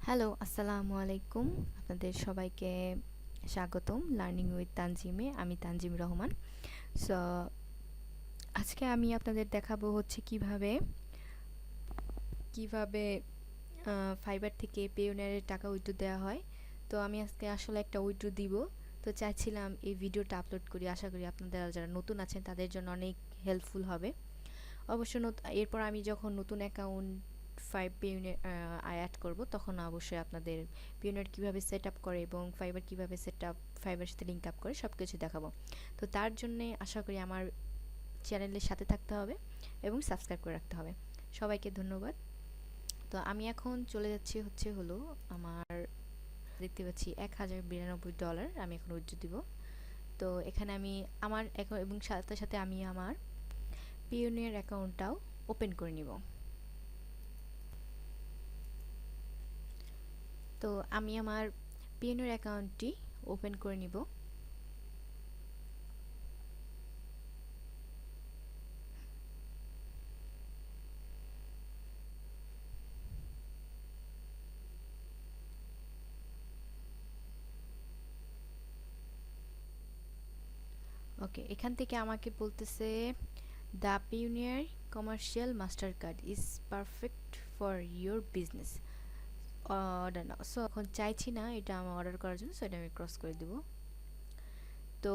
Hello, আসসালামু আলাইকুম। আপনাদের সবাইকে স্বাগতম লার্নিং উইথ তানজিমে। আমি তানজিম রহমান। সো আজকে আমি আপনাদের দেখাবো হচ্ছে কিভাবে ফাইবার থেকে পেওনিয়ারের টাকা উইথড্র দেওয়া হয়। তো আমি আজকে আসলে একটা উইথড্র দিব। তো চাইছিলাম এই ভিডিওটা আপলোড করি। আশা করি আপনারা যারা নতুন আছেন তাদের জন্য অনেক হেল্পফুল হবে। অবশ্য এরপর আমি যখন নতুন অ্যাকাউন্ট পেওনিয়ার অ্যাড করব তখন অবশ্যই আপনাদের পেওনিয়ার কীভাবে সেট আপ করে এবং ফাইবার কীভাবে ফাইবার সাথে লিঙ্ক আপ করে সব কিছু দেখাবো। তো তার জন্যে আশা করি আমার চ্যানেলের সাথে থাকতে হবে এবং সাবস্ক্রাইব করে রাখতে হবে। সবাইকে ধন্যবাদ। তো আমি এখন চলে যাচ্ছি হলো আমার দেখতে পাচ্ছি $1092 আমি এখন উইথড্র দিব। তো এখানে আমি আমার এবং সাথে সাথে আমি আমার পেওনিয়ার অ্যাকাউন্টটাও ওপেন করে নিব। তো আমি আমার পেওনিয়ার অ্যাকাউন্টটি ওপেন করে নিব। ওকে, এখান থেকে আমাকে বলতেছে the Payoneer commercial master card is perfect for your business. Order now. So এখন চাইছি না এটা আমার অর্ডার করার জন্য, সো এটা আমি ক্রস করে দিব। তো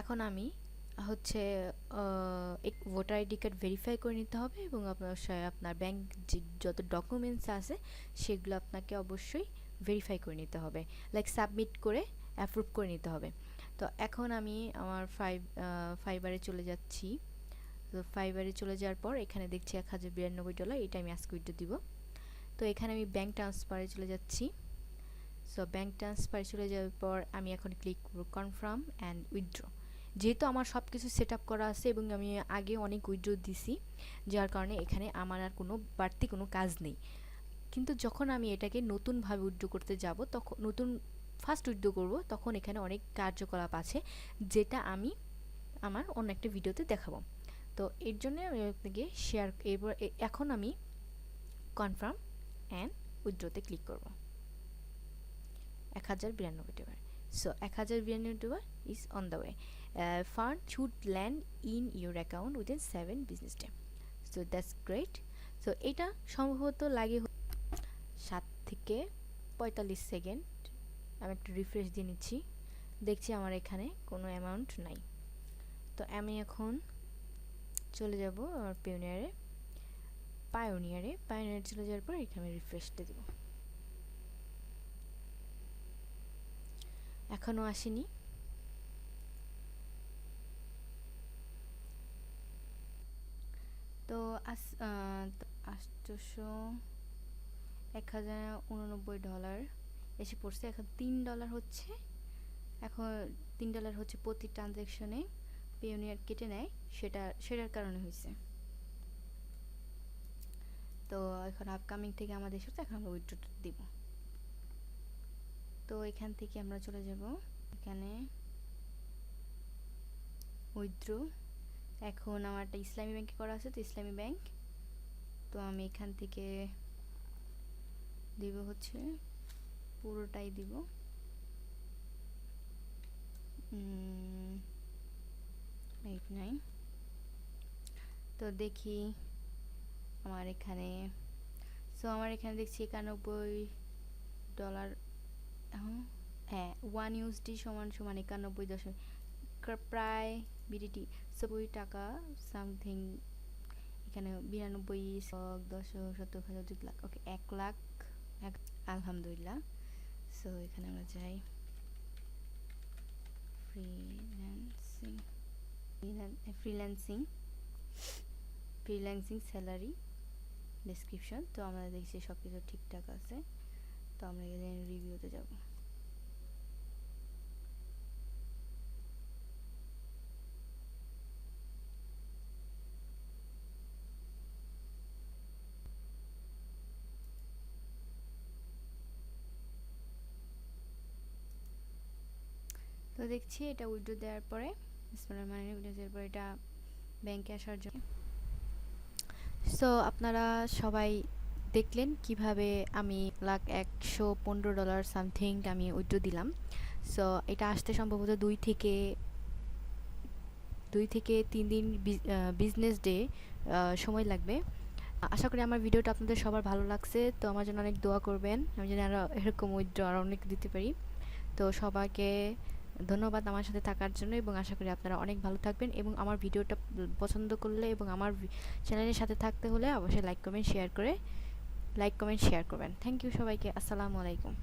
এখন আমি হচ্ছে ভোটার আইডি কার্ড ভেরিফাই করে নিতে হবে এবং আপনার ব্যাংক যত ডকুমেন্টস আছে সেগুলো আপনাকে অবশ্যই ভেরিফাই করে নিতে হবে, লাইক সাবমিট করে অ্যাপ্রুভ করে নিতে হবে। তো এখন আমি আমার ফাইবারে চলে যাচ্ছি। তো ফাইবারে চলে যাওয়ার পর এখানে দেখছি $1092, এটা আমি আজকে উইথড্র দিব। তো এখানে আমি ব্যাংক ট্রান্সফারে চলে যাচ্ছি। সো ব্যাংক ট্রান্সফারে চলে যাওয়ার পর আমি এখন ক্লিক করব কনফার্ম অ্যান্ড উইথড্র। যেহেতু আমার সব কিছু সেট আপ করা আছে এবং আমি আগে অনেক উইথড্র দিছি, যার কারণে এখানে আমার আর কোনো বাড়তি কোনো কাজ নেই। কিন্তু যখন আমি এটাকে নতুনভাবে উইথড্র করতে যাব, তখন ফার্স্ট উইথড্র করব, তখন এখানে অনেক কার্যকলাপ আছে যেটা আমি আমার অন্য একটা ভিডিওতে দেখাবো। তো এর জন্য আমি আপনাকে এখন আমি কনফার্ম অ্যান্ড উইথড্রতে ক্লিক করব। $1092। So $1092 is on the way. Fund should land in your account within 7 business days. So that's great. So এটা সম্ভবত লাগে 7 থেকে 45 সেকেন্ড। আমি একটু রিফ্রেশ দিয়ে নিচ্ছি, দেখছি আমার এখানে কোনো অ্যামাউন্ট নাই। তো আমি এখন চলে যাব আমার পায়োনিয়ারে চলে যাওয়ার পর এখানে আমি রিফ্রেশটা দেব। এখনো আসেনি। তো $1089 এসে পড়ছে। এখন $3 হচ্ছে, এখন $3 হচ্ছে প্রতি ট্রানজ্যাকশনে পেওনিয়ার কেটে নেয়, সেটার কারণে হয়েছে। তো এখন আপকামিং থেকে আমাদের সাথে এখন আমরা উইথড্র দিব। তো এখান থেকে আমরা চলে যাব এখানে উইথড্র। এখন আমার একটা ইসলামী ব্যাংকে করা আছে, তো ইসলামী ব্যাংক। তো আমি এখান থেকে দিব হচ্ছে পুরোটাই দিব, 89। তো দেখি আমার এখানে আমার এখানে দেখছি $91। হ্যাঁ, 1 USD সমান 91 প্রায় বিডিটি 90 টাকা সামথিং। এখানে 92 10 70 100 ওকে 1 লাখ। আলহামদুলিল্লাহ। সো এখানে আমরা যাই ফ্রিল্যান্সিং স্যালারি ডেসক্রিপশন। তো আমরা দেখছি সব কিছু ঠিকঠাক আছে। তো আমরা এখানে রিভিউতে যাব। তো দেখছি এটা উইথড্র দেওয়ার পরে দেওয়ার পরে এটা ব্যাংকে আসার জন্য। সো আপনারা সবাই দেখলেন কিভাবে আমি $115 সামথিং আমি উইথড্র দিলাম। সো এটা আসতে সম্ভবত 2 থেকে 3 দিন বিজনেস ডে সময় লাগবে। আশা করি আমার ভিডিওটা আপনাদের সবার ভালো লাগছে। তো আমার জন্য অনেক দোয়া করবেন, আমি যেন আরও এরকম উইথড্র আরও অনেক দিতে পারি। তো সবাইকে ধন্যবাদ আমার সাথে থাকার জন্য, এবং আশা করি আপনারা অনেক ভালো থাকবেন। এবং আমার ভিডিওটা পছন্দ করলে এবং আমার চ্যানেলের সাথে থাকতে হলে অবশ্যই লাইক কমেন্ট শেয়ার করবেন। থ্যাংক ইউ সবাইকে। আসসালামু আলাইকুম।